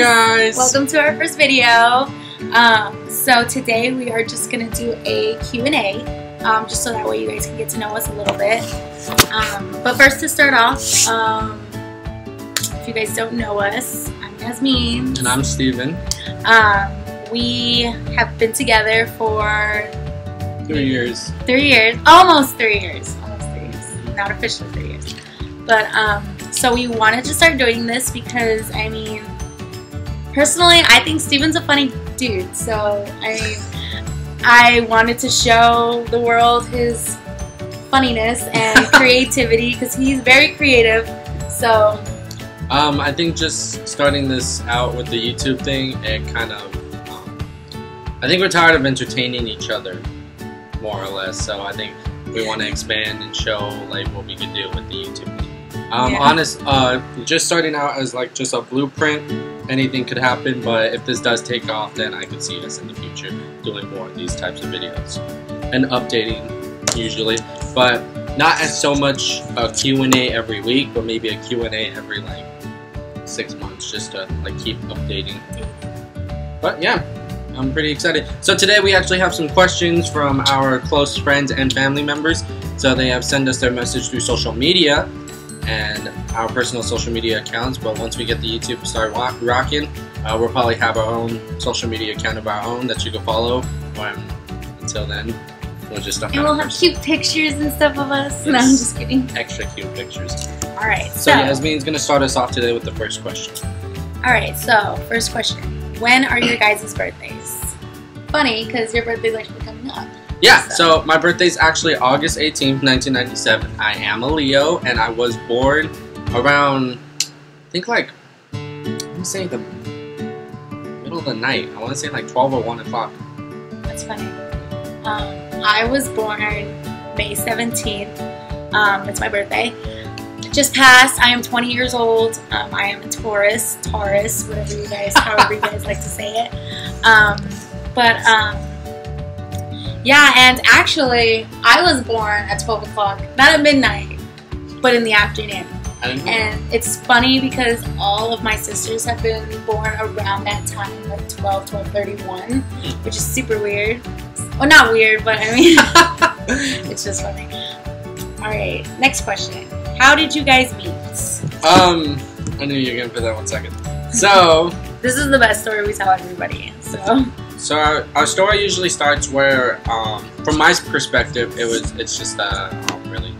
guys! Welcome to our first video. So today we are just going to do a Q&A, just so that way you guys can get to know us a little bit. But first, to start off, if you guys don't know us, I'm Yasmin. And I'm Steven. We have been together for 3 years. 3 years. Almost 3 years. Almost 3 years. Not officially 3 years. But, so we wanted to start doing this because, I mean, personally, I think Steven's a funny dude. So, I wanted to show the world his funniness and creativity because he's very creative. So, I think just starting this out with the YouTube thing, it kind of, I think we're tired of entertaining each other, more or less. So I think we want to expand and show like what we can do with the YouTube thing. Just starting out as like just a blueprint, anything could happen, but if this does take off, then I could see us in the future doing more of these types of videos and updating usually, but not as so much a Q&A every week, but maybe a Q&A every like 6 months, just to like keep updating. But yeah, I'm pretty excited. So today we actually have some questions from our close friends and family members. So they have sent us their message through social media and our personal social media accounts, but once we get the YouTube start rocking, we'll probably have our own social media account of our own that you can follow. Until then, we'll just stuff. And we'll have cute pictures and stuff of us. Yes. No, I'm just kidding. Extra cute pictures. All right. So Yasmin's gonna start us off today with the first question. All right. So first question: when are your guys' birthdays? Funny, because your birthday's actually coming up. Yeah, so my birthday's actually August 18th, 1997. I am a Leo, and I was born around, I think like, I want to say the middle of the night. I want to say like 12 or 1 o'clock. That's funny. I was born May 17th. It's my birthday. Just passed. I am 20 years old. I am a Taurus, whatever you guys, however you guys like to say it. Yeah, and actually, I was born at 12 o'clock, not at midnight, but in the afternoon. And it's funny because all of my sisters have been born around that time, like 12:31, which is super weird. Well, not weird, but I mean, it's just funny. All right, next question. How did you guys meet? I knew you were going to put that 1 second. So, this is the best story we tell everybody, So our story usually starts where, from my perspective, it's just a really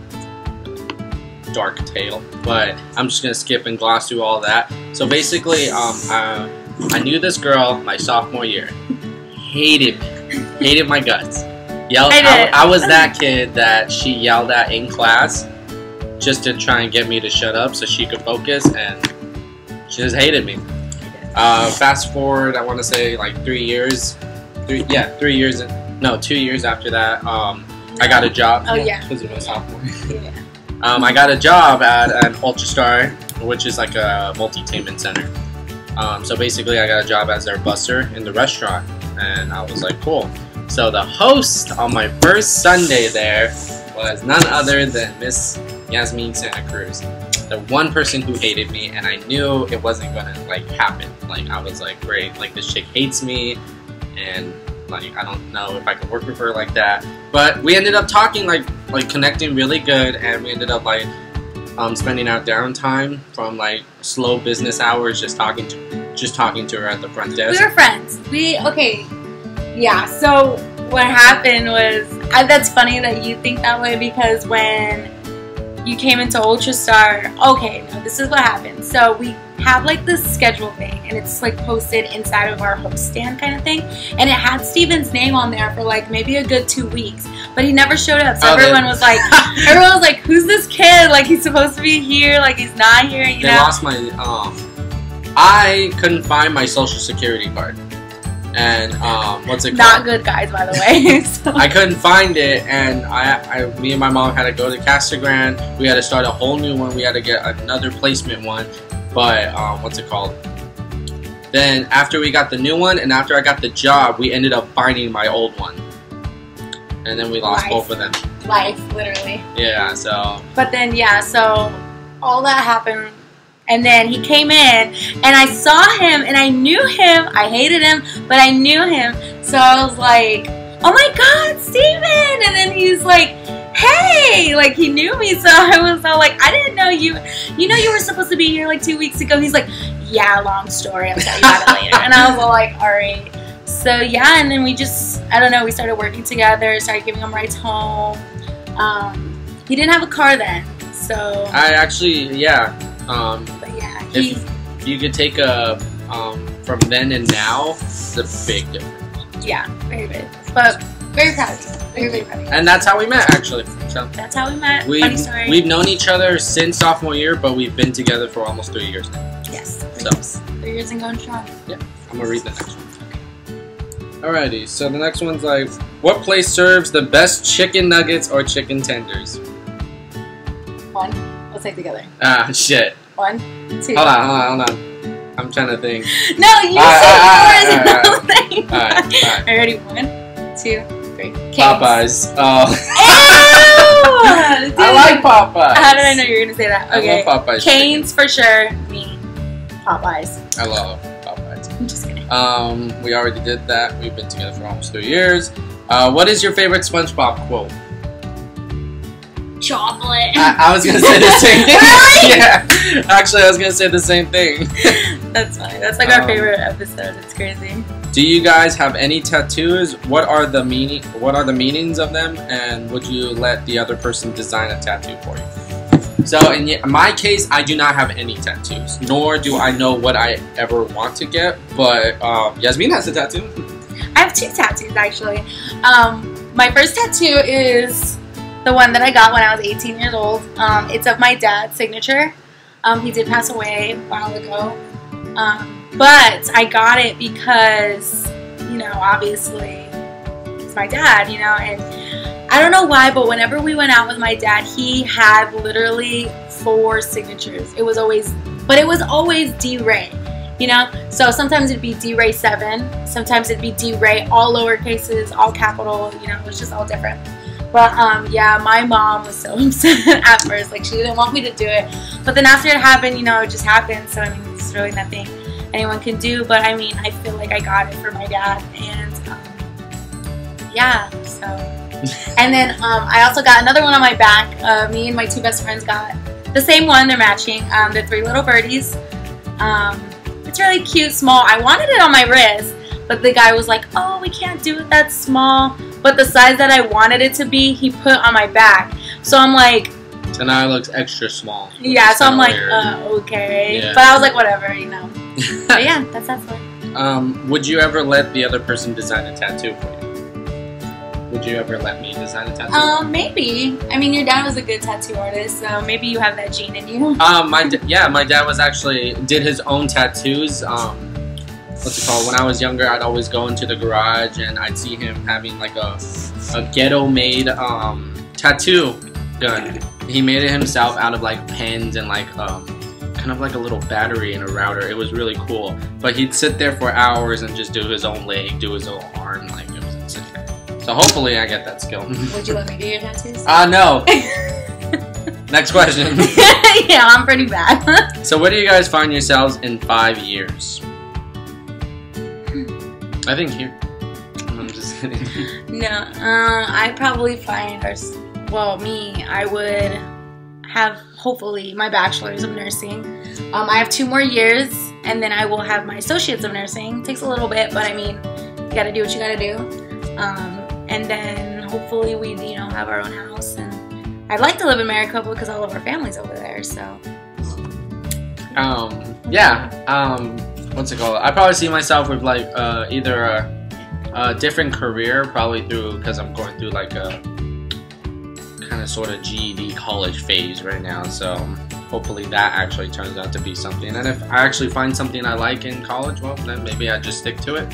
dark tale. But I'm just gonna skip and gloss through all that. So basically, I knew this girl my sophomore year. Hated my guts. I was that kid that she yelled at in class just to try and get me to shut up so she could focus, and she just hated me. Fast forward, I want to say like 3 years. 2 years after that, I got a job. Oh yeah. Because of my sophomore. Yeah. I got a job at an Ultrastar, which is like a multi-tainment center. So basically, I got a job as their busser in the restaurant, and I was like, cool. So the host on my first Sunday there was none other than Miss Yasmin Santa Cruz. The one person who hated me, and I knew it wasn't gonna like happen. Like I was like, great, like this chick hates me, and like I don't know if I can work with her like that. But we ended up talking, like connecting really good, and we ended up like spending our downtime from like slow business hours just talking to her at the front desk. We were friends. Yeah. So what happened was, that's funny that you think that way because when you came into Ultrastar, okay, no, this is what happened. So we have like this schedule thing, and it's like posted inside of our host stand kind of thing, and it had Steven's name on there for like maybe a good 2 weeks, but he never showed up. So everyone was like, who's this kid? Like he's supposed to be here, like he's not here. You know? They lost my. I couldn't find my social security card. And what's it called? Not good guys, by the way. So. I couldn't find it, and me and my mom had to go to Casagrande. We had to start a whole new one. We had to get another placement one. But what's it called? Then after we got the new one, and after I got the job, we ended up finding my old one, and then we lost both of them. Life, literally. Yeah. So. But then yeah, so all that happened And then he came in, and I saw him, and I knew him. I hated him, but I knew him. So I was like, oh my God, Steven! And then he's like, hey! Like, he knew me, so I was all like, I didn't know you. You know you were supposed to be here like 2 weeks ago. He's like, yeah, long story. I'll tell you about it later. And I was all like, all right. So yeah, and then we just, I don't know, we started working together, started giving him rides home. He didn't have a car then, so. I actually, yeah. But yeah, if you could take a, from then and now, it's a big difference. Yeah, very big. But very proud of you. Very, very proud of you. And that's how we met, actually. So that's how we met. Funny story. We've known each other since sophomore year, but we've been together for almost 3 years now. Yes, 3 years and going strong. Yeah, I'm going to read the next one. Alrighty, so the next one's like, what place serves the best chicken nuggets or chicken tenders? One. Let's take together. Ah, shit. 1, 2. Hold on. I'm trying to think. No, you said yours. Alright. Ready? 1, 2, 3. Canes. Popeyes. Oh. Ew! I like Popeyes. How did I know you were going to say that? Okay. I love Popeyes. Canes for sure. Me. Popeyes. I love Popeyes. I'm just kidding. We already did that. We've been together for almost 3 years. What is your favorite SpongeBob quote? Chocolate. I was gonna say the same thing. Really? Yeah. Actually, I was gonna say the same thing. That's funny. That's like our favorite episode. It's crazy. Do you guys have any tattoos? What are the meanings of them? And would you let the other person design a tattoo for you? So in my case, I do not have any tattoos, nor do I know what I ever want to get. But Yasmin has a tattoo. I have 2 tattoos actually. My first tattoo is the one that I got when I was 18 years old. It's of my dad's signature. He did pass away a while ago. But I got it because, you know, obviously it's my dad, you know, and I don't know why, but whenever we went out with my dad, he had literally 4 signatures. It was always D-Ray, you know? So sometimes it'd be D-Ray 7, sometimes it'd be D-Ray, all lower cases, all capital, you know, it was just all different. But yeah, my mom was so upset at first, like she didn't want me to do it. But then after it happened, you know, it just happened. So I mean, it's really nothing anyone can do. But I mean, I feel like I got it for my dad, and yeah. So, and then I also got another one on my back. Me and my 2 best friends got the same one. They're matching. The 3 little birdies. It's really cute, small. I wanted it on my wrist, but the guy was like, "Oh, we can't do it that small." But the size that I wanted it to be, he put on my back. So I'm like... So now it looks extra small. Yeah, so I'm like, okay. Yeah. But I was like, whatever, you know. But yeah, that's that story. Would you ever let the other person design a tattoo for you? Would you ever let me design a tattoo? Maybe. I mean, your dad was a good tattoo artist, so maybe you have that gene in you. My dad was actually... did his own tattoos. What's it called? When I was younger, I'd always go into the garage and I'd see him having like a ghetto-made tattoo done. He made it himself out of like pens and like kind of like a little battery and a router. It was really cool. But he'd sit there for hours and just do his own leg, do his own arm, like it was insane. So hopefully I get that skill. Would you let me do your tattoos? No. Next question. Yeah, I'm pretty bad. So where do you guys find yourselves in 5 years? I think here. I'm just kidding. No, I'd probably find I would have, hopefully, my bachelor's of nursing. I have 2 more years, and then I will have my associates of nursing. It takes a little bit, but I mean, you gotta do what you gotta do. And then hopefully we, you know, have our own house. And I'd like to live in Maricopa because all of our family's over there, so. What's it called? I probably see myself with like either a different career, probably because I'm going through like a kind of sort of GED college phase right now. So hopefully that actually turns out to be something. And if I actually find something I like in college, well, then maybe I just stick to it.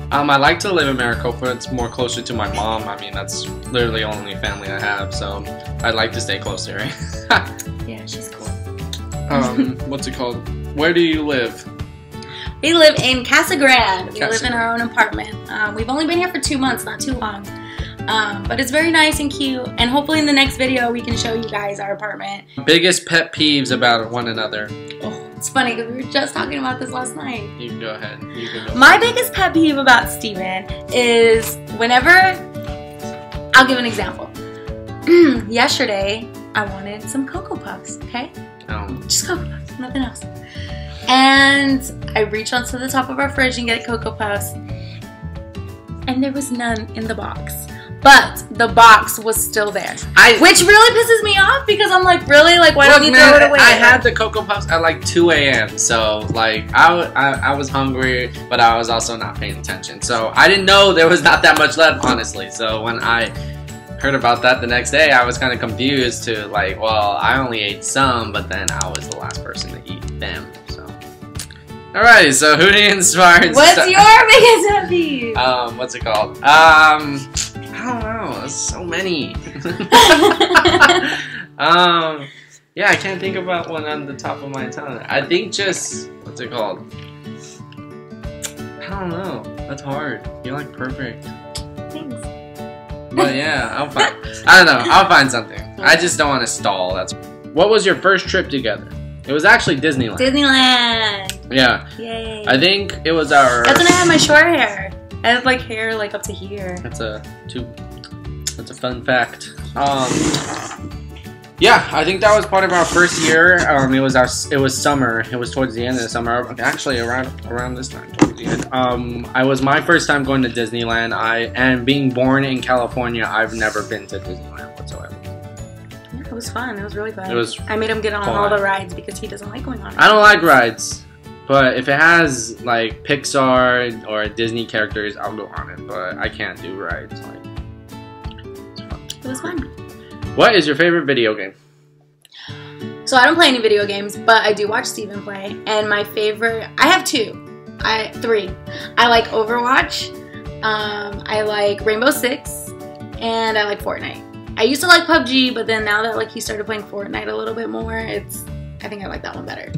I like to live in Maricopa. It's more closer to my mom. I mean, that's literally the only family I have, so I'd like to stay closer, right? Yeah, she's cool. What's it called? Where do you live? We live in Casa Grande. We live in our own apartment. We've only been here for 2 months, not too long. But it's very nice and cute. And hopefully in the next video we can show you guys our apartment. Biggest pet peeves about one another? Oh. It's funny because we were just talking about this last night. You can go ahead. You can go My biggest pet peeve about Steven is whenever, I'll give an example. Yesterday, I wanted some Cocoa Puffs, okay? Just Cocoa Puffs, nothing else. And I reached onto the top of our fridge and get Cocoa Puffs, and there was none in the box. But the box was still there, which really pisses me off because I'm like, really? Like, why don't you throw it away? I had the Cocoa Puffs at like 2 a.m. So like, I was hungry, but I was also not paying attention. So I didn't know there was not that much left, honestly. So when I heard about that the next day, I was kind of confused to like, well, I only ate some, but then I was the last person to eat them. So, alright, so who do you inspire? What's your biggest pet peeve? What's it called? I don't know. There's so many. Yeah, I can't think about one on the top of my tongue. I think just, what's it called? I don't know. That's hard. You're like perfect. Thanks. But yeah, I'll find. I don't know. I'll find something. I just don't want to stall. That's. What was your first trip together? It was actually Disneyland. Disneyland. Yeah. Yay. I think it was our. That's when I had my short hair. I had like hair like up to here. That's a fun fact. Yeah, I think that was part of our first year. It was summer. It was towards the end of the summer. Actually, around this time, towards the end. I was my first time going to Disneyland. And being born in California, I've never been to Disneyland whatsoever. Yeah, it was fun. It was really fun. It was. I made him get on all the rides because he doesn't like going on it. I don't like rides. But if it has like Pixar or Disney characters, I'll go on it. But I can't do rides. Like, it's fun. It was fun. What is your favorite video game? So I don't play any video games, but I do watch Steven play. And my favorite, I have three. I like Overwatch. I like Rainbow Six, and I like Fortnite. I used to like PUBG, but then now that like he started playing Fortnite a little bit more, I think I like that one better.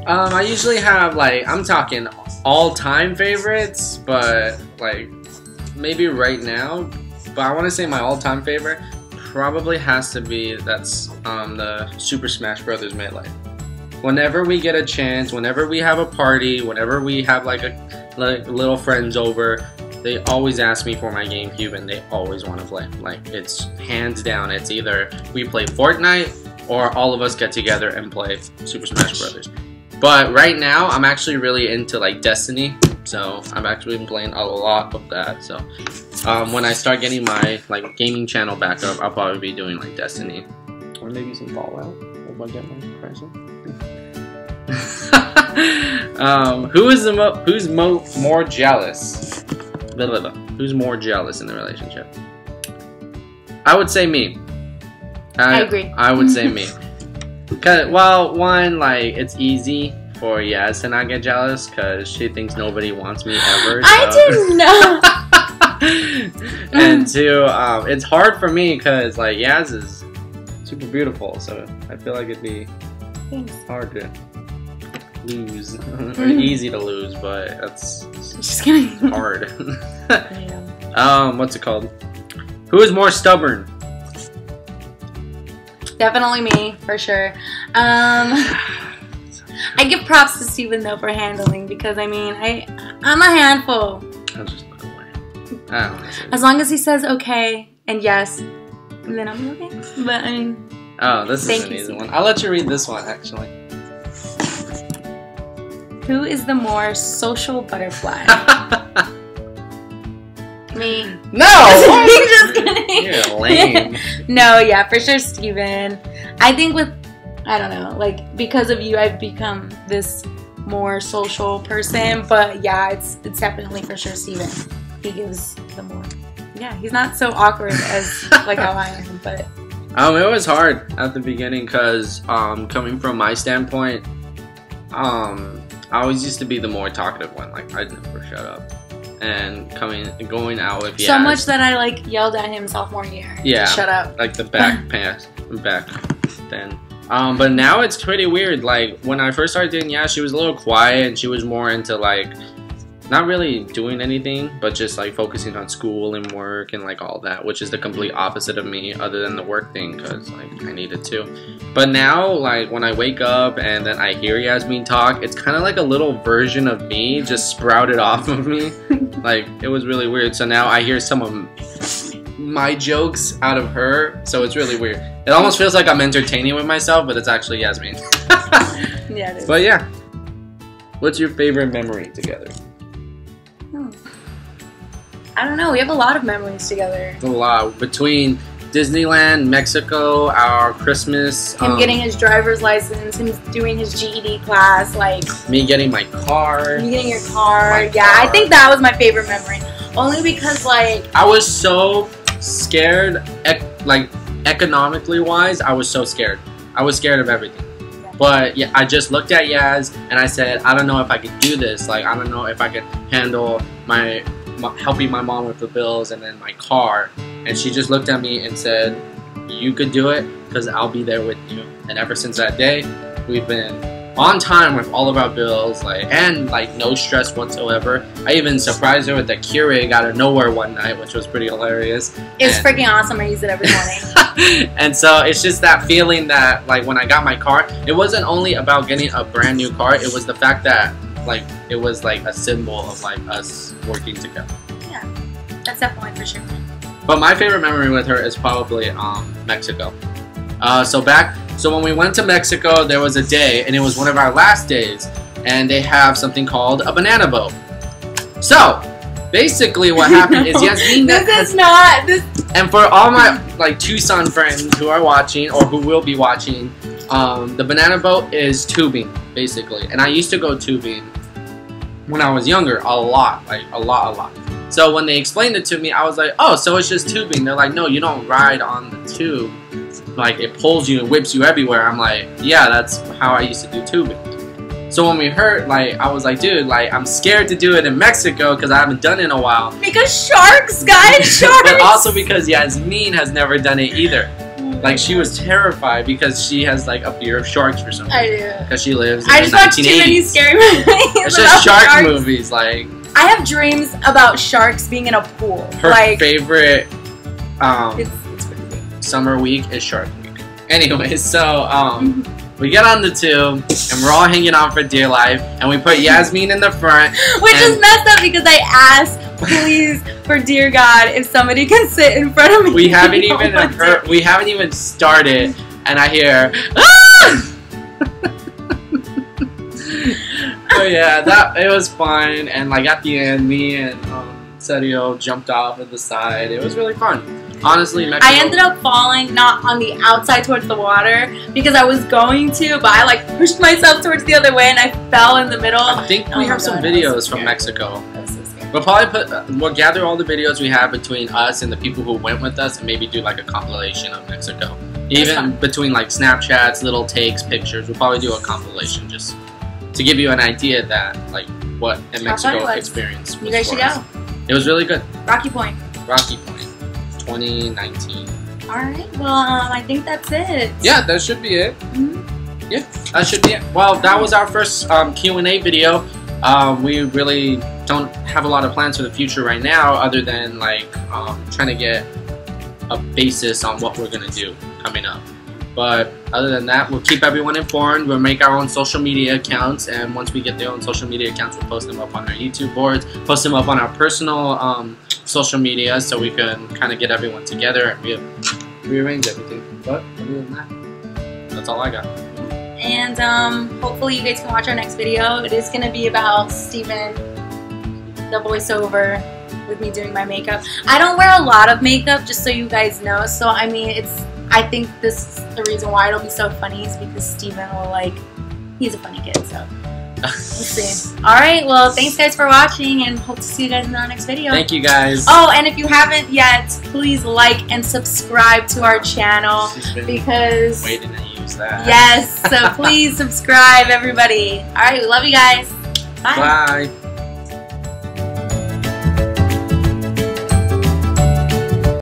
I usually have like, I'm talking all-time favorites, but like maybe right now, but I want to say my all-time favorite probably has to be the Super Smash Bros. Melee. Whenever we get a chance, whenever we have a party, whenever we have like little friends over, they always ask me for my GameCube and they always want to play. Like, it's hands down, it's either we play Fortnite or all of us get together and play Super Smash Brothers. But right now, I'm actually really into like Destiny, so I've actually been playing a lot of that. So when I start getting my like gaming channel back up, I'll probably be doing like Destiny or maybe some Fallout if I get my present. Who's more jealous? Who's more jealous in the relationship? I would say me. I agree. I would say me. Cause, well, one, like, it's easy for Yaz to not get jealous because she thinks nobody wants me ever. So. I didn't know. And two, it's hard for me because like Yaz is super beautiful, so I feel like it'd be hard to lose or easy to lose, but that's just kidding. Hard. What's it called? Who is more stubborn? Definitely me, for sure. I give props to Steven though for handling because I mean I'm a handful. I'll just look away. I don't know. As long as he says okay and yes, then I'll be okay. But I mean, oh, this is an easy one. I'll let you read this one actually. Who is the more social butterfly? Me. No! I'm just kidding. You're lame. No, yeah, for sure Steven. I think I don't know, like, because of you, I've become this more social person, but yeah, it's definitely for sure Steven. He gives the more, yeah, he's not so awkward as, like, how I am, but. It was hard at the beginning, because, coming from my standpoint, I always used to be the more talkative one, like, I'd never shut up. And going out with Yaz. So much that I like yelled at him sophomore year. Yeah. To shut up. Like the back then. But now it's pretty weird. Like when I first started dating Yaz, she was a little quiet and she was more into like not really doing anything, but just like focusing on school and work and like all that, which is the complete opposite of me, other than the work thing, because like I needed to. But now, like when I wake up and then I hear Yasmin talk, it's kind of like a little version of me just sprouted off of me. Like it was really weird. So now I hear some of my jokes out of her, so it's really weird. It almost feels like I'm entertaining with myself, but it's actually Yasmin. Yeah, it is. But yeah, what's your favorite memory together? I don't know. We have a lot of memories together. A lot. Between Disneyland, Mexico, our Christmas. Him getting his driver's license, him doing his GED class, like... Me getting my car. You getting your car. Yeah, I think that was my favorite memory. Only because, like... I was so scared, like, economically wise, I was so scared. I was scared of everything. Yeah. But, yeah, I just looked at Yaz, and I said, I don't know if I could do this. Like, I don't know if I could handle helping my mom with the bills and then my car, and she just looked at me and said, you could do it because I'll be there with you. And ever since that day, we've been on time with all of our bills, and no stress whatsoever. I even surprised her with the Keurig out of nowhere one night, which was pretty hilarious. It's freaking awesome. I use it every morning. And so it's just that feeling that like when I got my car, it wasn't only about getting a brand new car, it was the fact that like it was like a symbol of like us working together. Yeah, that's definitely for sure. But my favorite memory with her is probably Mexico. So when we went to Mexico, there was a day, and it was one of our last days, and they have something called a banana boat. So basically, what happened is Yasmin. And for all my like Tucson friends who are watching or who will be watching, the banana boat is tubing basically, and I used to go tubing when I was younger a lot. So when they explained it to me, I was like, oh, so it's just tubing. They're like, no, you don't ride on the tube. Like, it pulls you and whips you everywhere. I'm like, yeah, that's how I used to do tubing. So when we heard, like, I was like, dude, like, I'm scared to do it in Mexico because I haven't done it in a while. Because sharks, guys, sharks! But also because Yasmin has never done it either. Like, she was terrified because she has, like, a fear of sharks for some reason. I do. Because she lives in the 1980s. I just watched too many scary movies. It's just shark movies, like... I have dreams about sharks being in a pool. Her favorite it's crazy. Summer week is Shark Week. Anyways, so we get on the tube and we're all hanging on for dear life, and we put Yasmin in the front. Which is messed up because I asked, please, for dear God, if somebody can sit in front of me. We haven't even started, and I hear, ah! So yeah, it was fun, and like at the end, me and Sergio jumped off at the side. It was really fun. Honestly, Mexico, I ended up falling not on the outside towards the water because I was going to, but I like pushed myself towards the other way and I fell in the middle. I think we have some videos from Mexico. We'll gather all the videos we have between us and the people who went with us, and maybe do like a compilation of Mexico. Even between like Snapchats, little takes, pictures. We'll probably do a compilation just to give you an idea that like what a Mexico experience was. You guys should go. It was really good. Rocky Point. 2019. Alright, well, I think that's it. Yeah, that should be it. Yeah, that should be it. Well, that was our first Q&A video. We really don't have a lot of plans for the future right now, other than like trying to get a basis on what we're going to do coming up. But other than that, we'll keep everyone informed. We'll make our own social media accounts, and once we get their own social media accounts, we'll post them up on our YouTube boards, post them up on our personal social media, so we can kind of get everyone together and rearrange everything. But other than that, that's all I got. And hopefully you guys can watch our next video. It is going to be about Steven, the voiceover, with me doing my makeup. I don't wear a lot of makeup, just so you guys know. So I mean, I think this is the reason why it'll be so funny, is because Steven will he's a funny kid, so we'll see. Alright, well, thanks guys for watching, and hope to see you guys in our next video. Thank you guys. Oh, and if you haven't yet, please like and subscribe to our channel, because waiting to use that. Yes, so please subscribe, everybody. Alright, we love you guys. Bye. Bye.